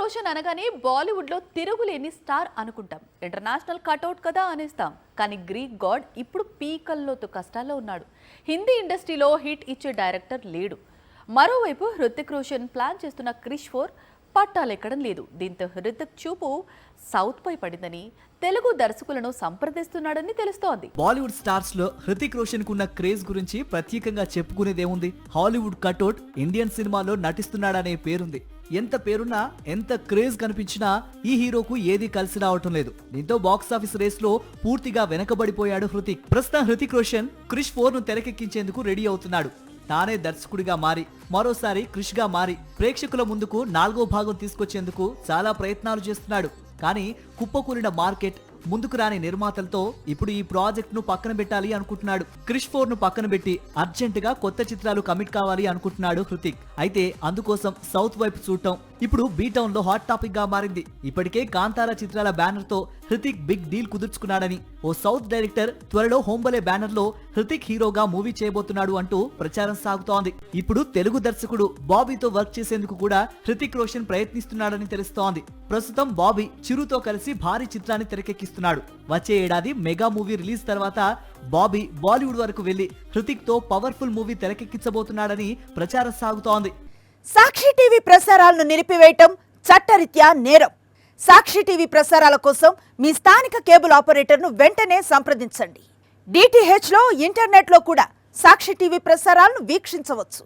రోషన్ అనగానే బాలీవుడ్ లో తిరుగులేని స్టార్ అనుకుంటాం. ఇంటర్నేషనల్ కటౌట్ కదా అనేస్తాం. కానీ గ్రీక్ గాడ్ ఇప్పుడు పీకల్లోతో కష్టాల్లో ఉన్నాడు. హిందీ ఇండస్ట్రీలో హిట్ ఇచ్చే డైరెక్టర్ లేడు. మరోవైపు హృతిక్ రోషన్ ప్లాన్ చేస్తున్న క్రిష్ 4 పట్టాలెక్కడం లేదు. దీంతో హృతిక్ చూపు సౌత్ పై పడిందని తెలుగు దర్శకులను సంప్రదిస్తున్నాడని తెలుస్తోంది. బాలీవుడ్ స్టార్స్ లో హృతిక్ రోషన్ కున్న క్రేజ్ గురించి ప్రత్యేకంగా చెప్పుకునేదేముంది? హాలీవుడ్ కటౌట్ ఇండియన్ సినిమాలో నటిస్తున్నాడనే పేరుంది. ఎంత పేరున్నా ఎంత క్రేజ్ కనిపించినా ఈ హీరోకు ఏది కలిసి రావటం లేదు. దీంతో బాక్సాఫీస్ రేస్ లో పూర్తిగా వెనకబడిపోయాడు హృతిక్. ప్రస్తుతం హృతిక్ రోషన్ క్రిష్ 4 ను తెరకెక్కించేందుకు రెడీ అవుతున్నాడు. తానే దర్శకుడిగా మారి మరోసారి క్రిష్ గా మారి ప్రేక్షకుల ముందుకు 4వ భాగం తీసుకొచ్చేందుకు చాలా ప్రయత్నాలు చేస్తున్నాడు. కానీ కుప్పకూలిన మార్కెట్, ముందుకు రాని నిర్మాతలతో ఇప్పుడు ఈ ప్రాజెక్ట్ ను పక్కన పెట్టాలి అనుకుంటున్నాడు. క్రిష్ 4 ను పక్కన పెట్టి అర్జెంట్ గా కొత్త చిత్రాలు కమిట్ కావాలి అనుకుంటున్నాడు హృతిక్. అయితే అందుకోసం సౌత్ వైపు చూడటం ఇప్పుడు బీ టౌన్ లో హాట్ టాపిక్ గా మారింది. ఇప్పటికే కాంతారా చిత్రాల బ్యానర్ తో హృతిక్ బిగ్ డీల్ కుదుర్చుకున్నాడని, ఓ సౌత్ డైరెక్టర్ త్వరలో హోంబలే బ్యానర్ లో హృతిక్ హీరోగా మూవీ చేయబోతున్నాడు అంటూ ప్రచారం సాగుతోంది. ఇప్పుడు తెలుగు దర్శకుడు బాబీతో వర్క్ చేసేందుకు కూడా హృతిక్ రోషన్ ప్రయత్నిస్తున్నాడని తెలుస్తోంది. ప్రస్తుతం బాబీ చిరుతో కలిసి భారీ చిత్రాన్ని తెరకెక్కిస్తున్నాడు. వచ్చే ఏడాది మెగా మూవీ రిలీజ్ తర్వాత బాబీ బాలీవుడ్ వరకు వెళ్లి హృతిక్ తో పవర్ఫుల్ మూవీ తెరకెక్కించబోతున్నాడని ప్రచారం సాగుతోంది. సాక్షి టీవీ ప్రసారాలను నిలిపివేయటం చట్టరీత్యా నేరం. సాక్షి టీవీ ప్రసారాల కోసం మీ స్థానిక కేబుల్ ఆపరేటర్ను వెంటనే సంప్రదించండి. DTH లో ఇంటర్నెట్లో కూడా సాక్షి టీవీ ప్రసారాలను వీక్షించవచ్చు.